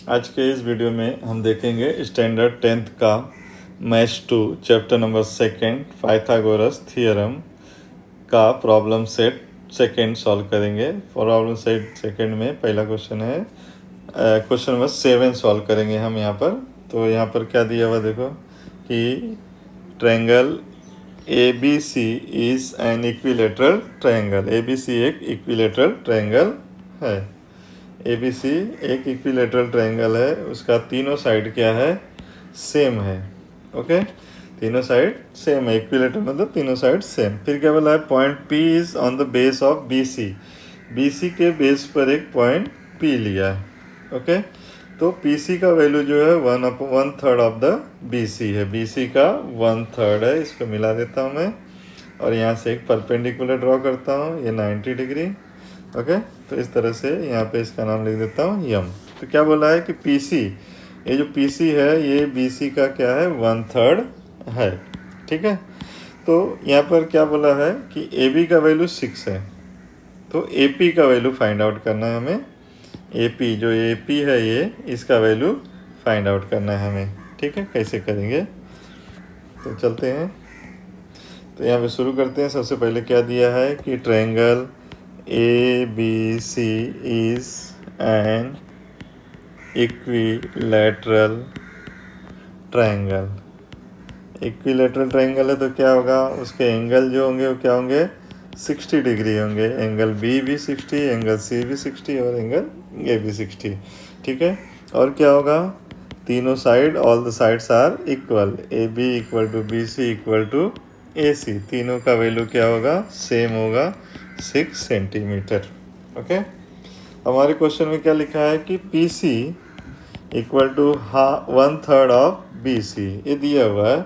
आज के इस वीडियो में हम देखेंगे स्टैंडर्ड 10th का maths 2 chapter number 2 Pythagoras theorem का प्रॉब्लम सेट सेकंड सॉल्व करेंगे। प्रॉब्लम सेट सेकंड में पहला क्वेश्चन है, क्वेश्चन नंबर 7 सॉल्व करेंगे हम यहाँ पर। तो यहाँ पर क्या दिया हुआ देखो कि triangle ABC is an equilateral triangle. ABC एक इक्विलेटरल ट्रायंगल है। ABC एक इक्विलेटरल ट्रायंगल है, उसका तीनों साइड क्या है, सेम है। ओके, तीनों साइड सेम है। इक्विलेटर मतलब तीनों साइड सेम। फिर क्या बोला है, point P is on the base of BC। BC के बेस पर एक पॉइंट P लिया है। ओके, तो PC का वैल्यू जो है 1/3 ऑफ द BC है। BC का 1/3 है। इसको मिला देता हूँ मैं और यहाँ से एक परपेंडिकुलर ड्रॉ करता हूँ, ये 90 डिग्री। ओके, तो इस तरह से यहाँ पे इसका नाम लिख देता हूँ यम। तो क्या बोला है कि PC, ये जो PC है ये BC का क्या है, 1/3 है। ठीक है, तो यहाँ पर क्या बोला है कि AB का वैल्यू 6 है, तो AP का वैल्यू फाइंड आउट करना है हमें। AP जो AP है ये, इसका वैल्यू फाइंड आउट करना है हमें। ठीक है, कैसे करेंगे तो चलते हैं। तो यहाँ पे शुरू करते हैं। सबसे पहले क्या दिया है कि triangle ABC is an equilateral triangle। Equilateral triangle है तो क्या होगा, उसके एंगल जो होंगे वो क्या होंगे, 60 डिग्री होंगे। एंगल B भी 60, एंगल C भी 60 और एंगल A भी 60। ठीक है, और क्या होगा, तीनों side, all the sides are equal. AB equal to BC equal to AC। तीनों का वैल्यू क्या होगा, सेम होगा, 6 सेंटीमीटर। ओके, हमारे क्वेश्चन में क्या लिखा है कि PC equal to 1/3 of BC, ये दिया हुआ है।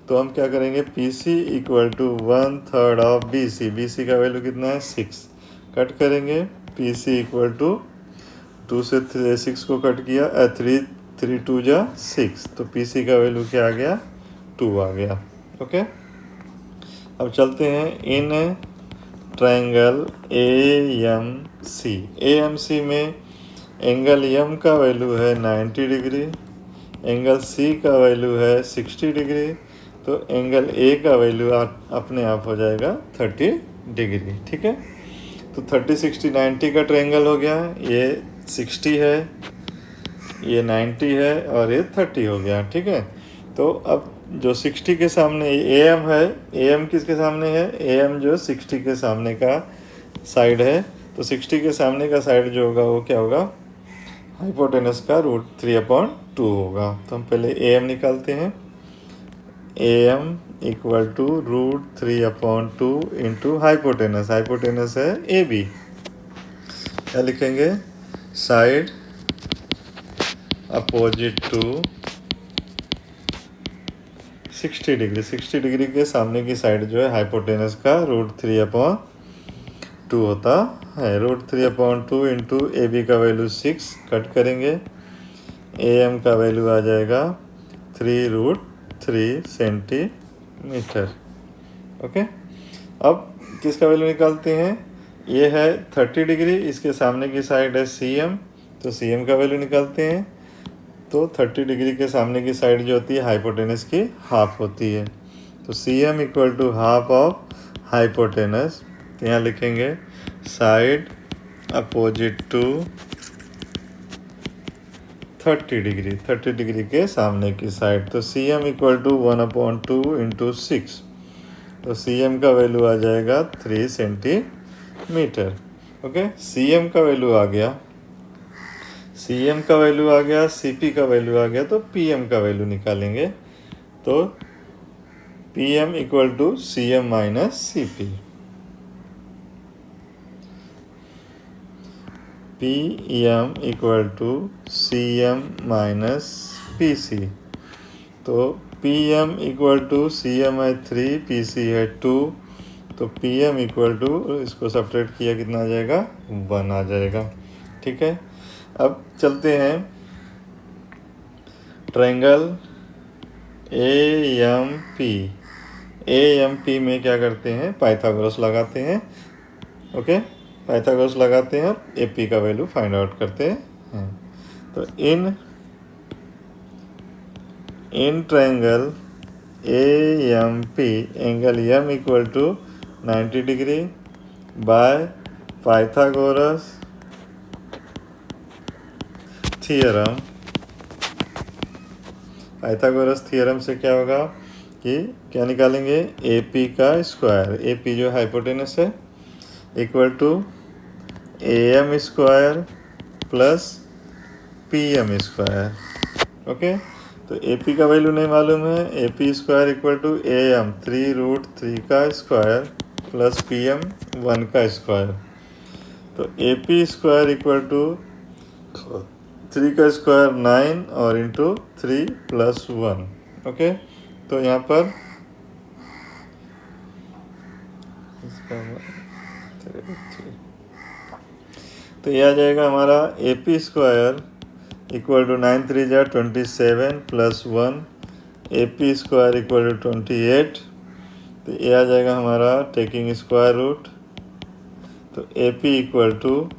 तो हम क्या करेंगे, PC equal to 1/3 of BC। BC का वैल्यू कितना है, 6। कट करेंगे, PC इक्वल टू 2 से 6 को कट किया, 3 2 जा 6, तो PC का वैल्यू क्या आ गया, 2 आ गया। ओके, अब चलते हैं इन ट्रायंगल AMC। AMC में एंगल M का वैल्यू है 90 डिग्री, एंगल C का वैल्यू है 60 डिग्री, तो एंगल A का वैल्यू अपने आप हो जाएगा 30 डिग्री। ठीक है, तो 30 60 90 का ट्रायंगल हो गया। ये 60 है, ये 90 है और ये 30 हो गया। ठीक है, तो अब जो 60 के सामने AM है, AM किसके सामने है, AM जो 60 के सामने का साइड है, तो 60 के सामने का साइड जो होगा वो क्या होगा, हाइपोटेनस का √3/2 होगा। तो हम पहले AM निकालते हैं। AM equal to √3/2 into hypotenuse. Hypotenuse है AB। क्या लिखेंगे, side opposite to 60 degree. 60 degree के सामने की साइड जो है हाइपोटेनस का √3/2 होता है। √3/2 इंटू AB का वैल्यू 6, कट करेंगे, AM का वैल्यू आ जाएगा 3√3 सेंटीमीटर। ओके, अब किसका वैल्यू निकालते हैं, ये है 30 डिग्री, इसके सामने की साइड है CM, तो CM का वैल्यू निकालते हैं। तो 30 डिग्री के सामने की साइड जो होती है हाइपोटेनस की हाफ होती है, तो CM equal to half of hypotenuse. तो यहाँ लिखेंगे side opposite to 30 degree. 30 degree के सामने की साइड, तो CM इक्वल टू 1/2 इंटू 6, तो CM का वैल्यू आ जाएगा 3 सेंटीमीटर। ओके, CM का वैल्यू आ गया, CM का वैल्यू आ गया, CP का वैल्यू आ गया, तो PM का वैल्यू निकालेंगे। तो PM equal to CM minus CP। PM equal to CM minus PC। तो PM इक्वल टू CM है 3, PC है 2, तो PM इक्वल टू, इसको सब्ट्रैक्ट किया कितना आ जाएगा, 1 आ जाएगा। ठीक है, अब चलते हैं ट्रायंगल AMP। AMP में क्या करते हैं, पाइथागोरस लगाते हैं। ओके, पाइथागोरस लगाते हैं और AP का वैल्यू फाइंड आउट करते हैं। तो in triangle AMP angle M equal to 90 degree by Pythagoras theorem. Pythagoras theorem से क्या होगा कि क्या निकालेंगे, AP का स्क्वायर, AP जो हाइपोटेनस है, equal to AM square plus PM square. Okay, तो AP का वैल्यू नहीं मालूम है, AP square equal to AM 3√3 का स्क्वायर प्लस PM 1 का स्क्वायर। तो AP स्क्वायर इक्वल टू 3 का स्क्वायर 9 और इंटू 3 प्लस 1। ओके, तो यहाँ पर तो यह आ जाएगा हमारा AP स्क्वायर इक्वल टू 9 3 जा 27 plus 1, AP square equal to 28। तो ये आ जाएगा हमारा टेकिंग स्क्वायर रूट। तो AP इक्वल टू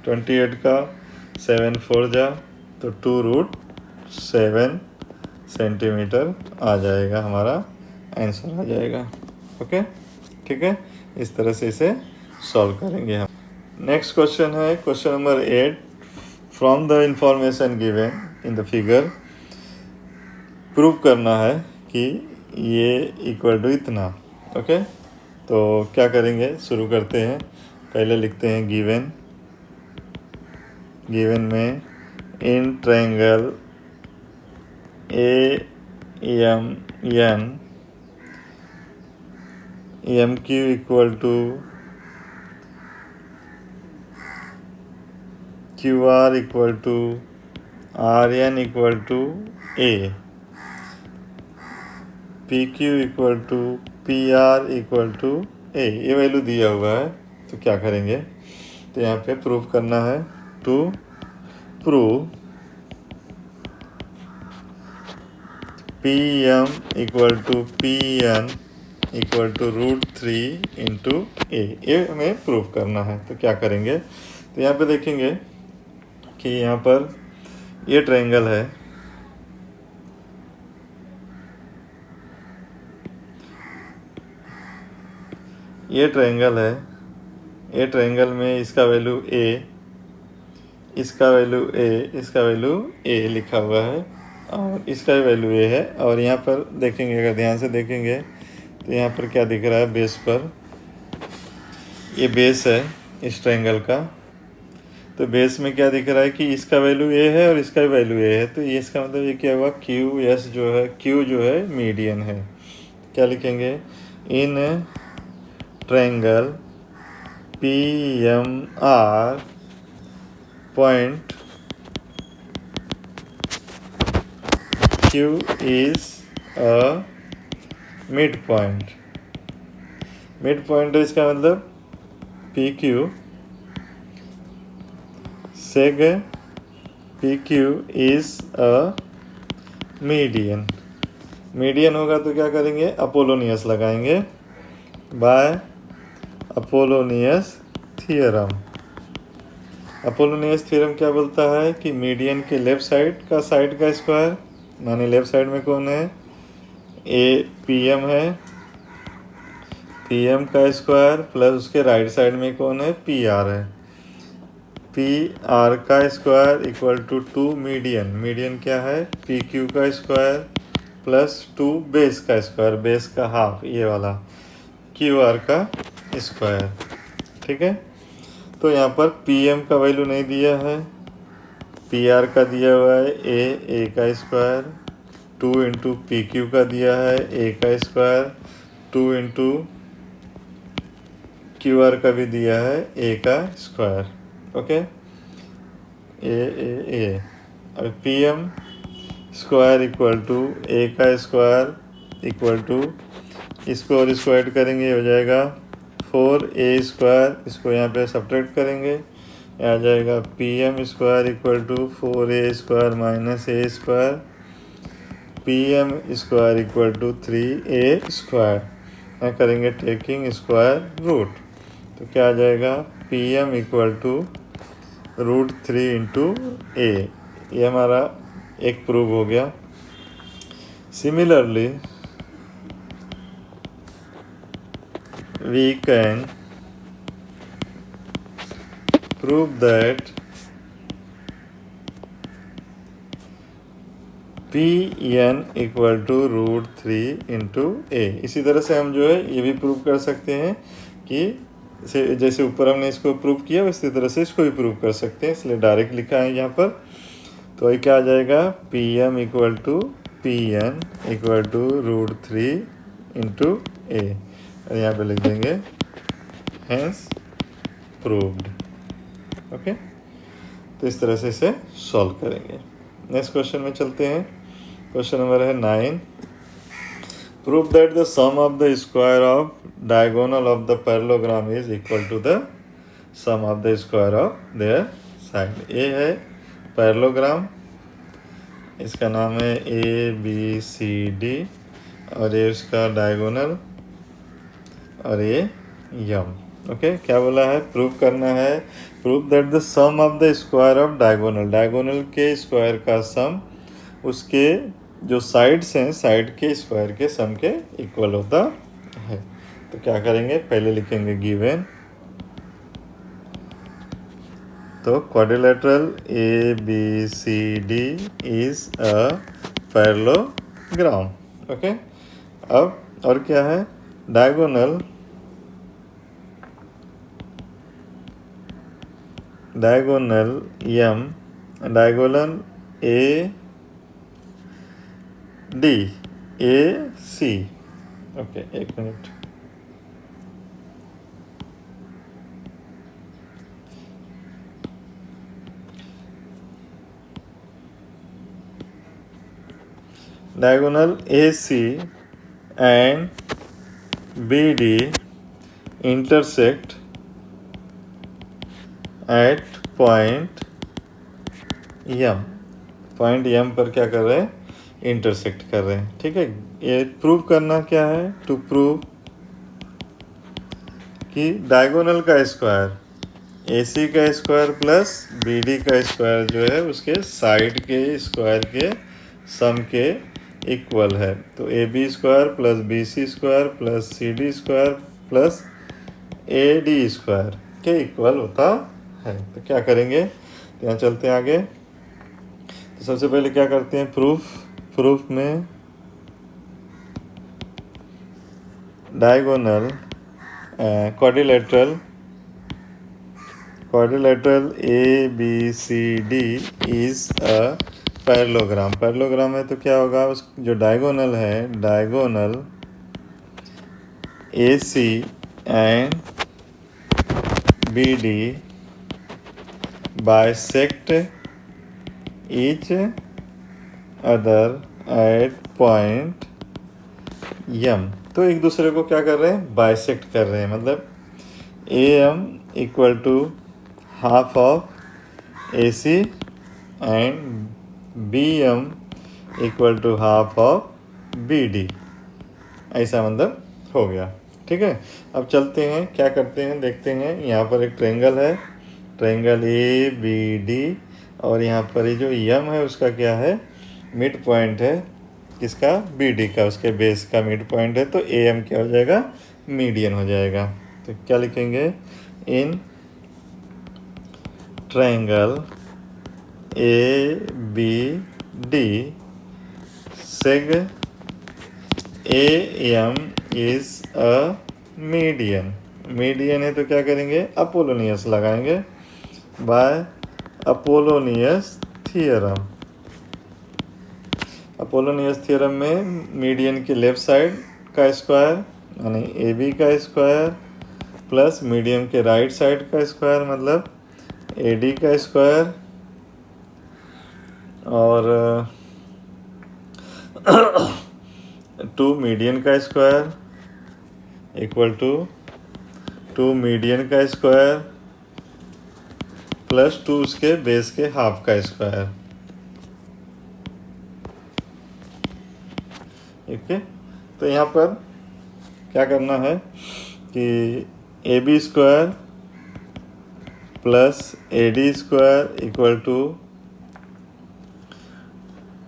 28 का 7 4 जा तो 2√7 सेंटीमीटर आ जाएगा, हमारा आंसर आ जाएगा। ओके, ठीक है, इस तरह से इसे सॉल्व करेंगे हम। नेक्स्ट क्वेश्चन है question number 8। From the information given in the figure prove करना है कि ये इक्वल टू इतना। ओके, तो क्या करेंगे, शुरू करते हैं। पहले लिखते हैं गिवन में in triangle AMN MQ equal to QR equal to RN equal to A, PQ equal to PR equal to A, ये वैल्यू दिया हुआ है। तो क्या करेंगे, तो यहाँ पे प्रूफ करना है। To prove PM equal to PN equal to √3 into A, ये हमें प्रूफ करना है। तो क्या करेंगे, तो यहाँ पे देखेंगे कि यहाँ पर ये ट्रायंगल है, ये ट्रायंगल में इसका वैल्यू A, इसका वैल्यू A, इसका वैल्यू A लिखा हुआ है और इसका वैल्यू A है। और यहाँ पर देखेंगे, अगर ध्यान से देखेंगे तो यहाँ पर क्या दिख रहा है, बेस पर, ये बेस है इस ट्रायंगल का। तो बेस में क्या दिख रहा है कि इसका वैल्यू A है और इसका वैल्यू A है। तो ये इसका मतलब ये क्या हुआ, QS जो है, Q जो है मीडियन है। क्या लिखेंगे, in triangle PMR point Q is a mid point. Mid point है, इसका मतलब PQ seg PQ is a median. Median होगा तो क्या करेंगे, अपोलोनियस लगाएंगे by Apollonius theorem. Apollonius theorem क्या बोलता है कि मीडियन के लेफ्ट साइड का स्क्वायर, माने लेफ्ट साइड में कौन है, PM है, PM का स्क्वायर प्लस उसके राइट साइड में कौन है, PR है, PR का square equal to 2 median. Median क्या है, PQ का स्क्वायर प्लस 2 बेस का स्क्वायर, बेस का हाफ, ये वाला QR का स्क्वायर। ठीक है, तो यहाँ पर PM का वैल्यू नहीं दिया है, PR का दिया हुआ है A का स्क्वायर, 2 इंटू PQ का दिया है A का स्क्वायर, 2 इंटू QR का भी दिया है A का स्क्वायर। ओके, A और PM square equal to A का स्क्वायर इक्वल टू, इसको और इसको ऐड करेंगे, हो जाएगा 4A स्क्वायर, इसको यहाँ पे सब्ट्रैक्ट करेंगे, आ जाएगा PM square equal to 4A square minus A square, PM square equal to 3A square. यहाँ करेंगे टेकिंग स्क्वायर रूट, तो क्या आ जाएगा, PM equal to √3 into A, ये हमारा एक प्रूव हो गया। Similarly we can prove that P N equal to √3 into A. इसी तरह से हम जो है ये भी प्रूव कर सकते हैं कि जैसे ऊपर हमने इसको प्रूव किया उसी तरह से इसको भी प्रूव कर सकते हैं, इसलिए डायरेक्ट लिखा है यहाँ पर। तो ये क्या आ जाएगा, P M equal to P N equal to √3 into A, और यहाँ पे लिख देंगे हैंस प्रूव्ड। ओके, तो इस तरह से इसे सॉल्व करेंगे। नेक्स्ट क्वेश्चन में चलते हैं। क्वेश्चन नंबर है 9। Prove that the sum of the square of diagonal of the parallelogram is equal to the sum of the square of their side. ये है पैरेललोग्राम, इसका नाम है ABCD, और ये उसका डायगोनल, और ये यम। ओके, क्या बोला है, प्रूव करना है। Prove that the sum of the square of diagonal, diagonal के स्क्वायर का सम उसके जो साइड्स हैं साइड के स्क्वायर के सम के इक्वल होता है। तो क्या करेंगे, पहले लिखेंगे गिवन, तो quadrilateral ABCD is a parallelogram. Okay, अब और क्या है, डायगोनल यम, डायगोनल AC। ओके, एक minute, diagonal AC and BD intersect at point M। Point M पर क्या कर रहे हैं, इंटरसेक्ट कर रहे हैं। ठीक है, ये प्रूव करना क्या है, टू प्रूव कि डायगोनल का स्क्वायर AC का स्क्वायर प्लस BD का स्क्वायर जो है उसके साइड के स्क्वायर के सम के इक्वल है। तो AB square plus BC square plus CD square plus AD square के इक्वल होता है। तो क्या करेंगे, तो यहाँ चलते हैं आगे। तो सबसे पहले क्या करते हैं, प्रूफ में diagonal quadrilateral ABCD is a parallelogram. Parallelogram है तो क्या होगा, उस जो डायगोनल है, diagonal AC and BD bisect each other at point M। तो एक दूसरे को क्या कर रहे हैं, बाइसेक्ट कर रहे हैं। मतलब AM equal to half of AC and BM equal to half of BD, ऐसा मतलब हो गया। ठीक है, अब चलते हैं, क्या करते हैं देखते हैं। यहाँ पर एक ट्रायंगल है, ट्रायंगल ABD, और यहाँ पर ये जो M है उसका क्या है, मिड पॉइंट है, किसका, BD का, उसके बेस का मिड पॉइंट है। तो AM क्या हो जाएगा, मीडियन हो जाएगा। तो क्या लिखेंगे, in triangle ABD seg AM is a median. Median है तो क्या करेंगे, अपोलोनियस लगाएंगे by Apollonius theorem. Apollonius theorem में मीडियन के लेफ्ट साइड का स्क्वायर यानी AB का स्क्वायर प्लस मीडियन के राइट साइड का स्क्वायर मतलब AD का स्क्वायर, और 2 मीडियन का स्क्वायर इक्वल टू 2 मीडियन का स्क्वायर प्लस 2 उसके बेस के हाफ का स्क्वायर। ठीक है, तो यहाँ पर क्या करना है कि AB square plus A D square equal to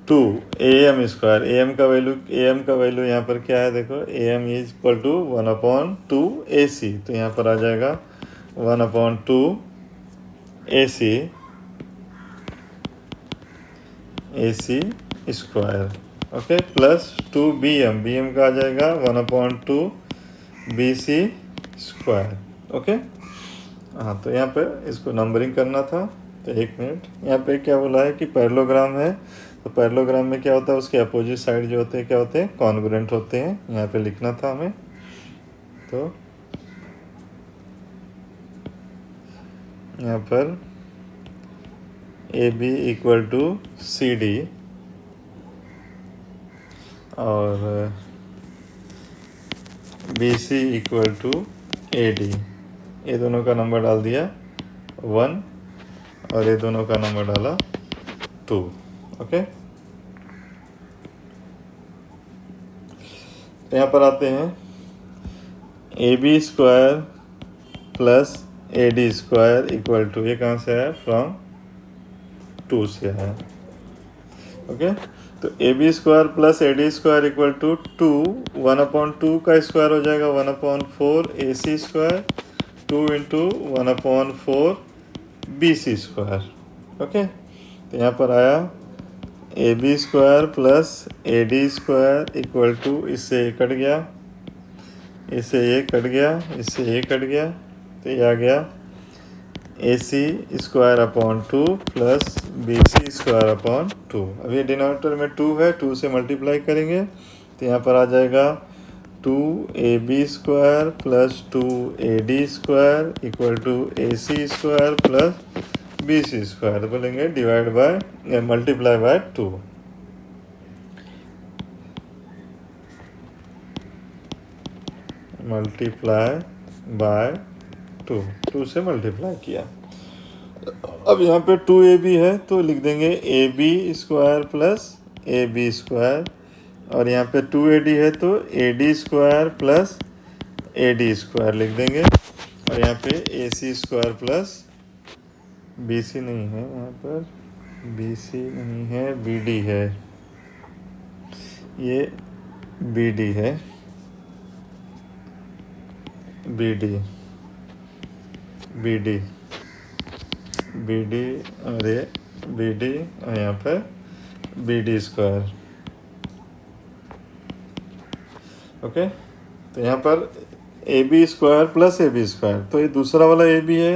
2 A M square. A M का वैल्यू यहाँ पर क्या है, देखो A M is equal to 1/2 A C. तो यहाँ पर आ जाएगा 1/2 A C square, okay, plus 2 B M का आ जाएगा 1/2 बी सी स्क्वायर, ओके। हाँ, तो यहाँ पे इसको नंबरिंग करना था। तो 1 मिनट, यहाँ पे क्या बोला है कि पैरेललोग्राम है, तो पैरेललोग्राम में क्या होता है, उसके अपोजिट साइड जो होते हैं क्या होते हैं, कॉन्ग्रुएंट होते हैं। यहाँ पे लिखना था हमें। तो यहाँ पर A B equal to C D और B C equal to A D, ये दोनों का नंबर डाल दिया 1 और ये दोनों का नंबर डाला 2, ओके। तो यहाँ पर आते हैं A B square plus A D square equal to, ये कहाँ से आया, फ्रॉम 2 से आया, ओके। तो A B square plus A D square equal to 2, 1/2 का स्क्वायर हो जाएगा 1/4 A C square, 2 into 1/4 B C square, okay. तो यहाँ पर आया A B square plus A D square equal to, इससे ये कट गया, इससे ये कट गया, इससे ये कट गया, तो ये आ गया A C square upon 2 plus B C square upon 2। अब ये डिनोमिनेटर में 2 है, 2 से मल्टीप्लाई करेंगे तो यहाँ पर आ जाएगा 2 A B square plus 2 A D square equal to A C square plus B C square. तो बोलेंगे divide by multiply by 2। Multiply by 2 से मल्टीप्लाई किया। अब यहाँ पे 2ab है तो लिख देंगे A B square plus A B square, और यहाँ पे 2ad है तो A D square plus A D square लिख देंगे, और यहाँ पे A C square plus B C नहीं है, यहाँ पर बी सी नहीं है, बी डी है, ये बी डी है, B D B D B D और ये बी डी और यहाँ पर बी डी स्क्वायर, ओके। तो यहाँ पर A B square plus A B square, तो ये दूसरा वाला ए बी है।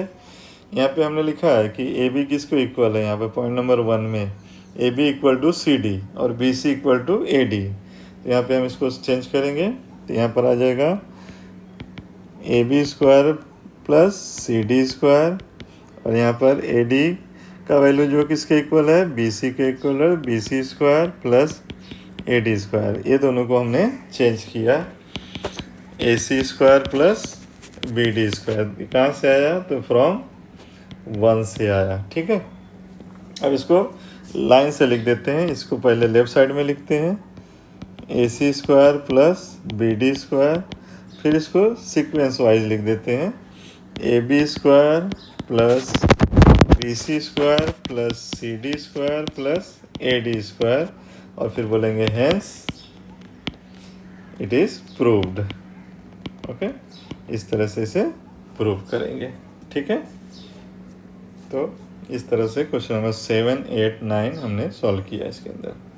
यहाँ पे हमने लिखा है कि ए बी किसको इक्वल है, यहाँ पे पॉइंट नंबर 1 में A B equal to C D और B C equal to A D. तो यहाँ पे हम इसको चेंज करेंगे तो यहाँ पर आ जाएगा A B square plus C D square, और यहाँ पर ए डी का वैल्यू जो किसके इक्वल है, बी सी के इक्वल है, B C square plus A D square. ये दोनों को हमने चेंज किया, A C square plus B D square कहाँ से आया, तो फ्रॉम 1 से आया, ठीक है। अब इसको लाइन से लिख देते हैं, इसको पहले लेफ्ट साइड में लिखते हैं A C square plus B D square, फिर इसको सीक्वेंस वाइज लिख देते हैं A B square plus B C square plus C D square plus A D square, और फिर बोलेंगे hence it is proved, okay. इस तरह से इसे प्रूव करेंगे, ठीक है। तो इस तरह से क्वेश्चन नंबर 7, 8, 9 हमने सॉल्व किया इसके अंदर।